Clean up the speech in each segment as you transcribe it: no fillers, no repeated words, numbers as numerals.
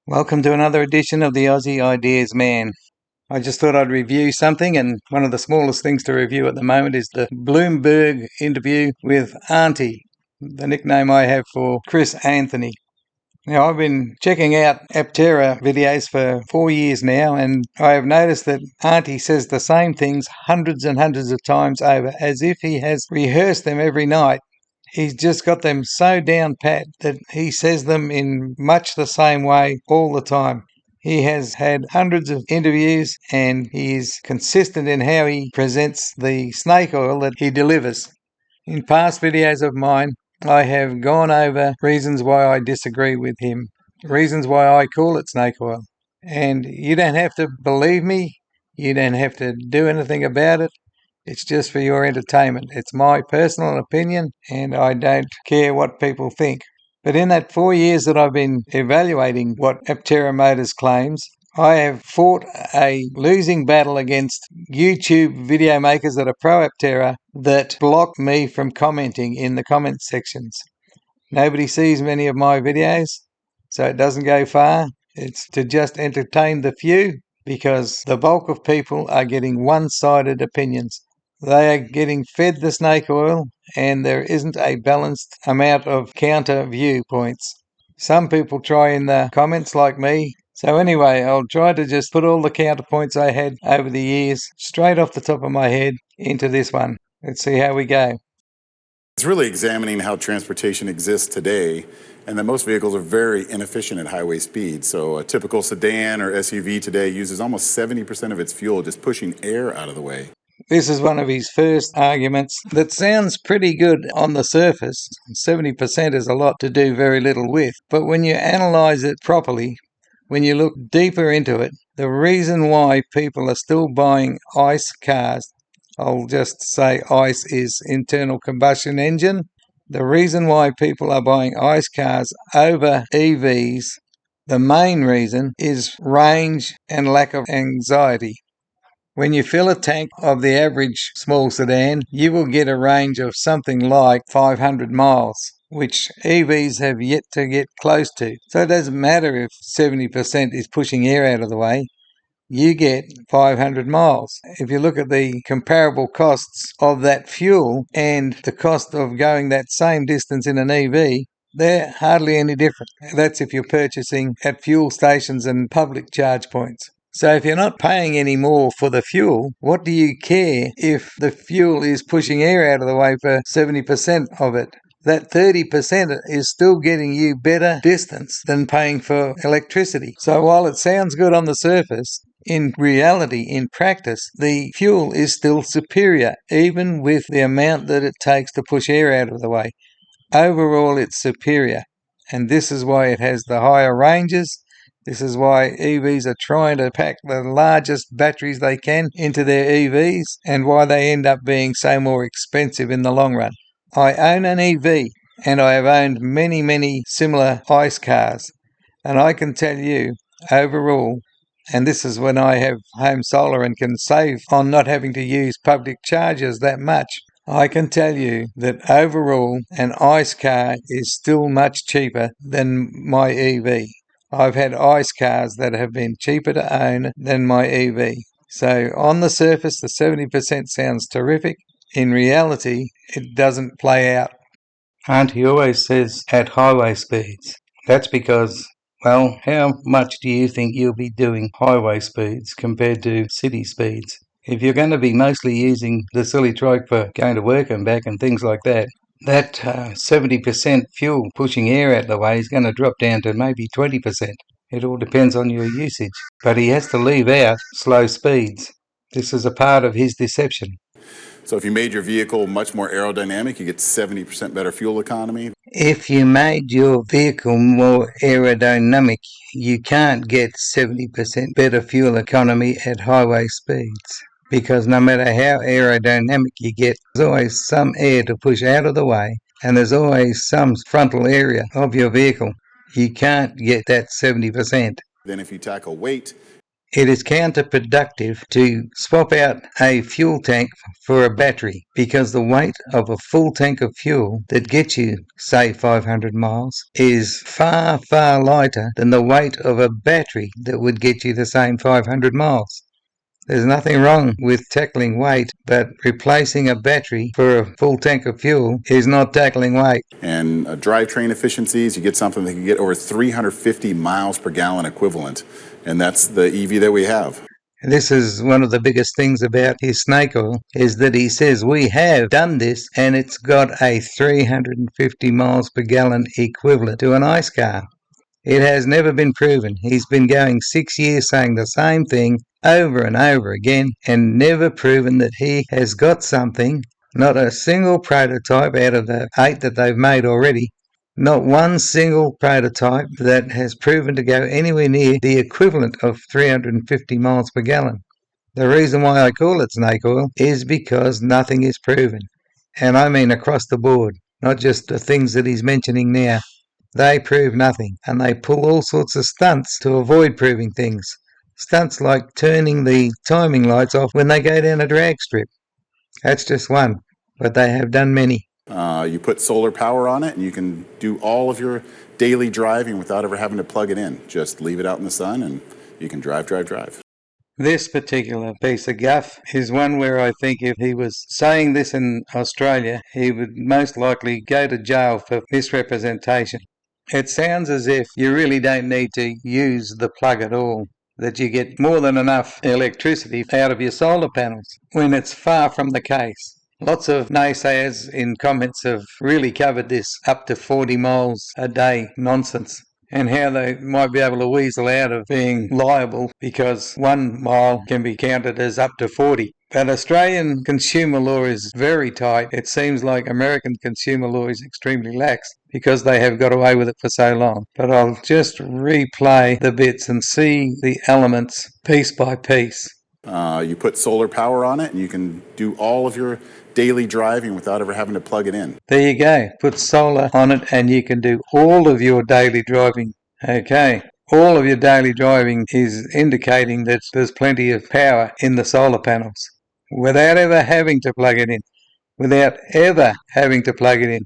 Welcome to another edition of the Aussie Ideas Man. I just thought I'd review something, and one of the smallest things to review at the moment is the Bloomberg interview with Aunty, the nickname I have for Chris Anthony. Now, I've been checking out Aptera videos for 4 years now, and I have noticed that Aunty says the same things hundreds and hundreds of times over, as if he has rehearsed them every night. He's just got them so down pat that he says them in much the same way all the time. He has had hundreds of interviews and he is consistent in how he presents the snake oil that he delivers. In past videos of mine, I have gone over reasons why I disagree with him, reasons why I call it snake oil. And you don't have to believe me, you don't have to do anything about it. It's just for your entertainment. It's my personal opinion, and I don't care what people think. But in that 4 years that I've been evaluating what Aptera Motors claims, I have fought a losing battle against YouTube video makers that are pro Aptera that block me from commenting in the comment sections. Nobody sees many of my videos, so it doesn't go far. It's to just entertain the few, because the bulk of people are getting one-sided opinions. They are getting fed the snake oil, and there isn't a balanced amount of counter viewpoints. Some people try in the comments like me. So anyway, I'll try to just put all the counterpoints I had over the years straight off the top of my head into this one. Let's see how we go. It's really examining how transportation exists today, and that most vehicles are very inefficient at highway speeds. So a typical sedan or SUV today uses almost 70% of its fuel just pushing air out of the way. This is one of his first arguments that sounds pretty good on the surface. 70% is a lot to do very little with. But when you analyse it properly, when you look deeper into it, the reason why people are still buying ICE cars, I'll just say ICE is internal combustion engine. The reason why people are buying ICE cars over EVs, the main reason is range and lack of anxiety. When you fill a tank of the average small sedan, you will get a range of something like 500 miles, which EVs have yet to get close to. So it doesn't matter if 70% is pushing air out of the way, you get 500 miles. If you look at the comparable costs of that fuel and the cost of going that same distance in an EV, they're hardly any different. That's if you're purchasing at fuel stations and public charge points. So if you're not paying any more for the fuel, what do you care if the fuel is pushing air out of the way for 70% of it? That 30% is still getting you better distance than paying for electricity. So while it sounds good on the surface, in reality, in practice, the fuel is still superior, even with the amount that it takes to push air out of the way. Overall, it's superior, and this is why it has the higher ranges. This is why EVs are trying to pack the largest batteries they can into their EVs, and why they end up being so more expensive in the long run. I own an EV, and I have owned many similar ICE cars, and I can tell you, overall, and this is when I have home solar and can save on not having to use public chargers that much, I can tell you that overall an ICE car is still much cheaper than my EV. I've had ICE cars that have been cheaper to own than my EV. So on the surface, the 70% sounds terrific. In reality, it doesn't play out. Aunty always says at highway speeds. That's because, well, how much do you think you'll be doing highway speeds compared to city speeds? If you're going to be mostly using the silly trike for going to work and back and things like that, that 70% fuel pushing air out the way is going to drop down to maybe 20%. It all depends on your usage. But he has to leave out slow speeds. This is a part of his deception. So if you made your vehicle much more aerodynamic, you get 70% better fuel economy. If you made your vehicle more aerodynamic, you can't get 70% better fuel economy at highway speeds. Because no matter how aerodynamic you get, there's always some air to push out of the way, and there's always some frontal area of your vehicle. You can't get that 70%. Then if you tackle weight, It is counterproductive to swap out a fuel tank for a battery because the weight of a full tank of fuel that gets you, say, 500 miles is far, far lighter than the weight of a battery that would get you the same 500 miles. There's nothing wrong with tackling weight, but replacing a battery for a full tank of fuel is not tackling weight. And drivetrain efficiencies, you get something that can get over 350 miles per gallon equivalent, and that's the EV that we have. This is one of the biggest things about his snake oil, is that he says we have done this and it's got a 350 miles per gallon equivalent to an ICE car. It has never been proven. He's been going 6 years saying the same thing over and over again and never proven that he has got something, not a single prototype out of the 8 that they've made already, not one single prototype that has proven to go anywhere near the equivalent of 350 miles per gallon. The reason why I call it snake oil is because nothing is proven. And I mean across the board, not just the things that he's mentioning now. They prove nothing, and they pull all sorts of stunts to avoid proving things. Stunts like turning the timing lights off when they go down a drag strip. That's just one, but they have done many. You put solar power on it, and you can do all of your daily driving without ever having to plug it in. Just leave it out in the sun, and you can drive. This particular piece of guff is one where I think if he was saying this in Australia, he would most likely go to jail for misrepresentation. It sounds as if you really don't need to use the plug at all, that you get more than enough electricity out of your solar panels, when it's far from the case. Lots of naysayers in comments have really covered this up to 40 miles a day nonsense, and how they might be able to weasel out of being liable because 1 mile can be counted as up to 40. But Australian consumer law is very tight. It seems like American consumer law is extremely lax because they have got away with it for so long. But I'll just replay the bits and see the elements piece by piece. You put solar power on it, and you can do all of your daily driving without ever having to plug it in. There you go. Put solar on it and you can do all of your daily driving. Okay. All of your daily driving is indicating that there's plenty of power in the solar panels without ever having to plug it in. Without ever having to plug it in.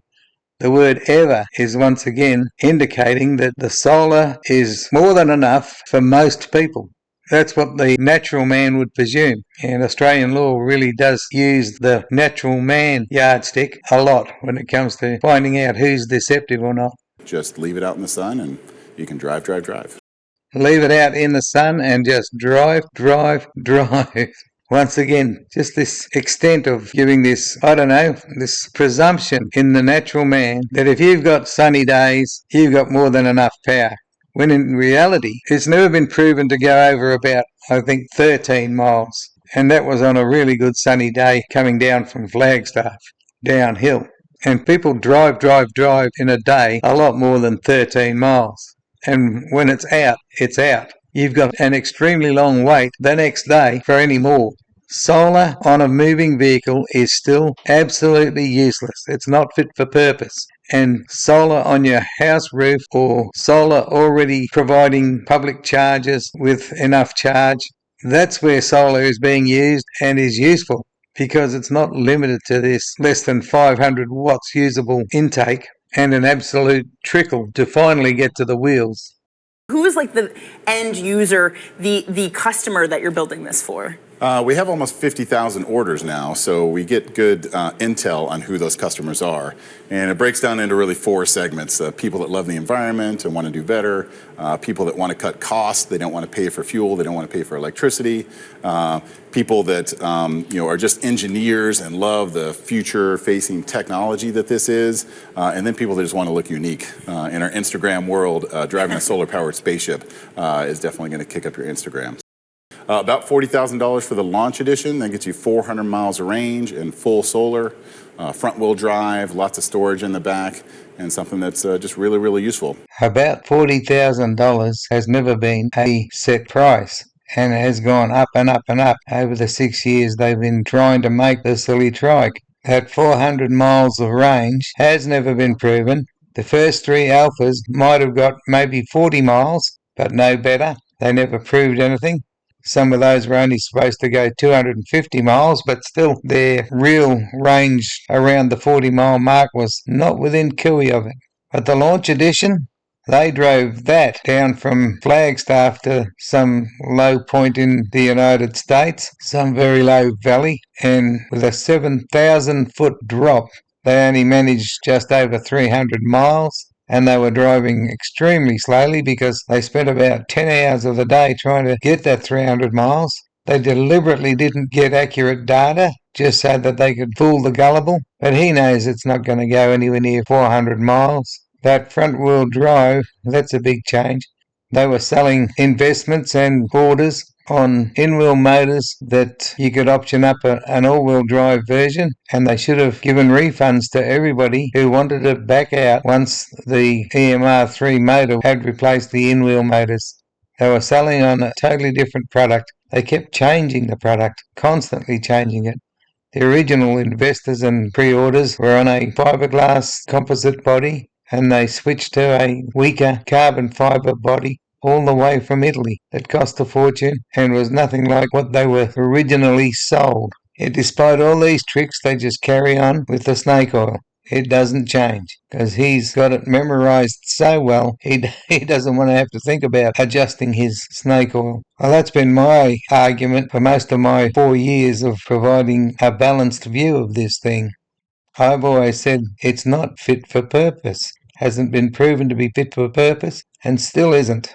The word ever is once again indicating that the solar is more than enough for most people. That's what the natural man would presume. And Australian law really does use the natural man yardstick a lot when it comes to finding out who's deceptive or not. Just leave it out in the sun and you can drive. Leave it out in the sun and just drive. Once again, just this extent of giving this, this presumption in the natural man that if you've got sunny days, you've got more than enough power. When in reality, it's never been proven to go over about, 13 miles. And that was on a really good sunny day coming down from Flagstaff, downhill. And people drive in a day a lot more than 13 miles. And when it's out, it's out. You've got an extremely long wait the next day for any more. Solar on a moving vehicle is still absolutely useless. It's not fit for purpose. And solar on your house roof or solar already providing public charges with enough charge, that's where solar is being used and is useful because it's not limited to this less than 500 watts usable intake and an absolute trickle to finally get to the wheels. Who is like the end user, the customer that you're building this for? We have almost 50,000 orders now, so we get good intel on who those customers are. And it breaks down into really 4 segments. People that love the environment and want to do better. People that want to cut costs. They don't want to pay for fuel. They don't want to pay for electricity. People that are just engineers and love the future-facing technology that this is. And then people that just want to look unique. In our Instagram world, driving a solar-powered spaceship is definitely going to kick up your Instagram. About $40,000 for the launch edition. That gets you 400 miles of range and full solar, front-wheel drive, lots of storage in the back, and something that's just really, really useful. About $40,000 has never been a set price, and it has gone up and up and up over the 6 years they've been trying to make the silly trike. That 400 miles of range has never been proven. The first 3 Alphas might have got maybe 40 miles, but no better. They never proved anything. Some of those were only supposed to go 250 miles, but still their real range around the 40-mile mark was not within cooey of it. But the launch edition, they drove that down from Flagstaff to some low point in the United States, some very low valley, and with a 7,000-foot drop, they only managed just over 300 miles. And they were driving extremely slowly because they spent about 10 hours of the day trying to get that 300 miles. They deliberately didn't get accurate data just so that they could fool the gullible, but he knows it's not going to go anywhere near 400 miles. That front-wheel drive, that's a big change. They were selling investments and orders on in-wheel motors that you could option up an all-wheel drive version, and they should have given refunds to everybody who wanted to back out once the EMR3 motor had replaced the in-wheel motors. They were selling on a totally different product. They kept changing the product, constantly changing it. The original investors and pre-orders were on a fiberglass composite body, and they switched to a weaker carbon fiber body all the way from Italy that cost a fortune and was nothing like what they were originally sold. Yet despite all these tricks, they just carry on with the snake oil. It doesn't change because he's got it memorized so well, he doesn't want to have to think about adjusting his snake oil. Well, that's been my argument for most of my 4 years of providing a balanced view of this thing. I've always said it's not fit for purpose, hasn't been proven to be fit for purpose, and still isn't.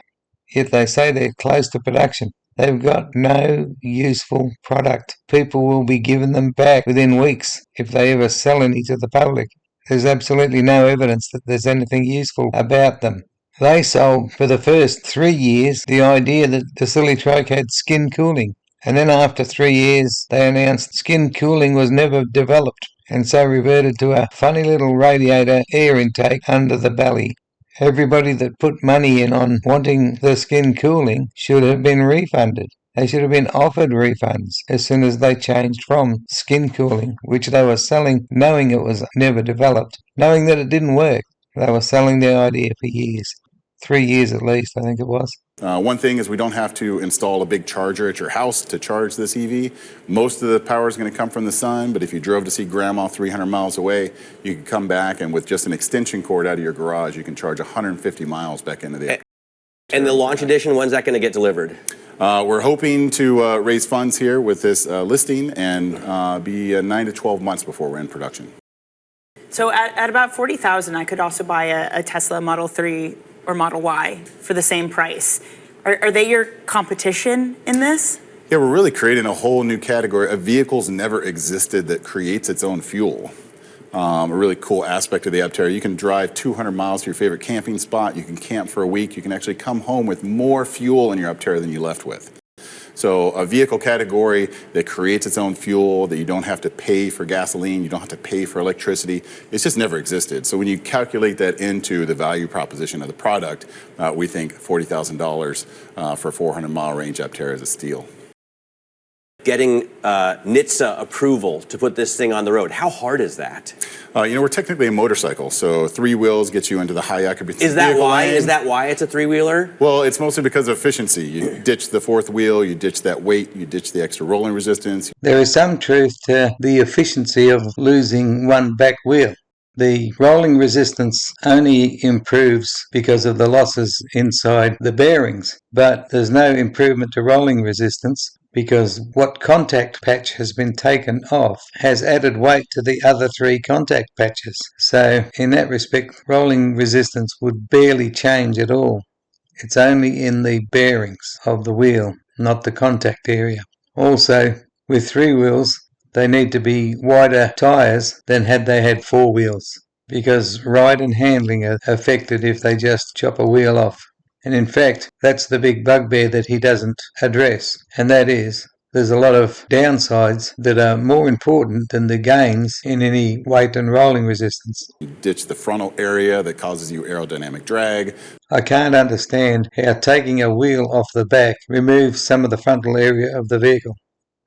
Yet they say they're close to production. They've got no useful product. People will be giving them back within weeks if they ever sell any to the public. There's absolutely no evidence that there's anything useful about them. They sold for the first 3 years the idea that the silly troke had skin cooling, and then after 3 years they announced skin cooling was never developed, and so reverted to a funny little radiator air intake under the belly. Everybody that put money in on wanting the skin cooling should have been refunded. They should have been offered refunds as soon as they changed from skin cooling, which they were selling knowing it was never developed, knowing that it didn't work. They were selling their idea for years. 3 years at least, I think it was. One thing is we don't have to install a big charger at your house to charge this EV. Most of the power is going to come from the sun, but if you drove to see grandma 300 miles away, you can come back and with just an extension cord out of your garage, you can charge 150 miles back into the... And the launch edition, when's that going to get delivered? We're hoping to raise funds here with this listing and be 9 to 12 months before we're in production. So at about $40,000, I could also buy a Tesla Model 3 or Model Y for the same price. Are they your competition in this? Yeah, we're really creating a whole new category of vehicles never existed that creates its own fuel. A really cool aspect of the Aptera, you can drive 200 miles to your favorite camping spot, you can camp for a week, you can actually come home with more fuel in your Aptera than you left with. So a vehicle category that creates its own fuel, that you don't have to pay for gasoline, you don't have to pay for electricity, it's just never existed. So when you calculate that into the value proposition of the product, we think $40,000 for a 400-mile range Aptera is a steal. Getting NHTSA approval to put this thing on the road, how hard is that? We're technically a motorcycle, so 3 wheels gets you into the high occupancy. Is that why? Is that why it's a 3-wheeler? Well, it's mostly because of efficiency. You ditch the 4th wheel, you ditch that weight, you ditch the extra rolling resistance. There is some truth to the efficiency of losing one back wheel. The rolling resistance only improves because of the losses inside the bearings, but there's no improvement to rolling resistance because what contact patch has been taken off has added weight to the other 3 contact patches. So in that respect, rolling resistance would barely change at all. It's only in the bearings of the wheel, not the contact area. Also, with 3 wheels, they need to be wider tyres than had they had 4 wheels, because ride and handling are affected if they just chop a wheel off. And in fact, that's the big bugbear that he doesn't address, and that is there's a lot of downsides that are more important than the gains in any weight and rolling resistance. You ditch the frontal area that causes you aerodynamic drag. I can't understand how taking a wheel off the back removes some of the frontal area of the vehicle.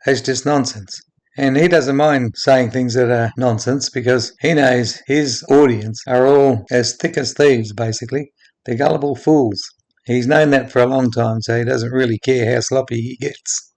That's just nonsense. And he doesn't mind saying things that are nonsense because he knows his audience are all as thick as thieves, basically. They're gullible fools. He's known that for a long time, so he doesn't really care how sloppy he gets.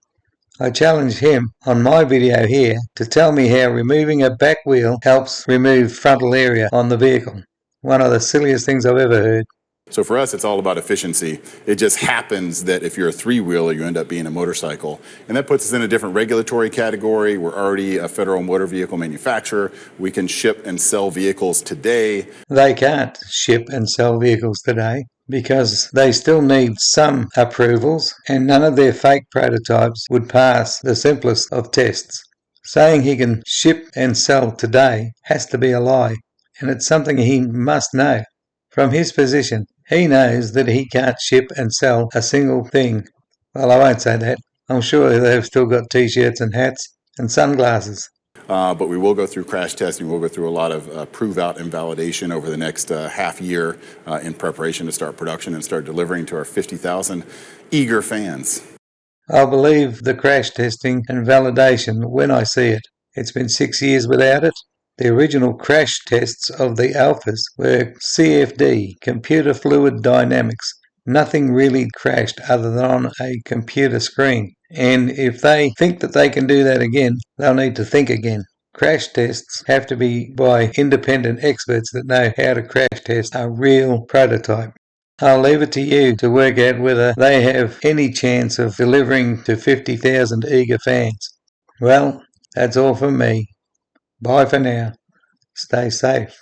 I challenge him on my video here to tell me how removing a back wheel helps remove frontal area on the vehicle. One of the silliest things I've ever heard. So for us, it's all about efficiency. It just happens that if you're a three-wheeler, you end up being a motorcycle. And that puts us in a different regulatory category. We're already a federal motor vehicle manufacturer. We can ship and sell vehicles today. They can't ship and sell vehicles today because they still need some approvals, and none of their fake prototypes would pass the simplest of tests. Saying he can ship and sell today has to be a lie, and it's something he must know. From his position, he knows that he can't ship and sell a single thing. Well, I won't say that. I'm sure they've still got t-shirts and hats and sunglasses. But we will go through crash testing. We'll go through a lot of prove-out and validation over the next half year in preparation to start production and start delivering to our 50,000 eager fans. I'll believe the crash testing and validation when I see it. It's been 6 years without it. The original crash tests of the Alphas were CFD, computer fluid dynamics. Nothing really crashed other than on a computer screen. And if they think that they can do that again, they'll need to think again. Crash tests have to be by independent experts that know how to crash test a real prototype. I'll leave it to you to work out whether they have any chance of delivering to 50,000 eager fans. Well, that's all from me. Bye for now. Stay safe.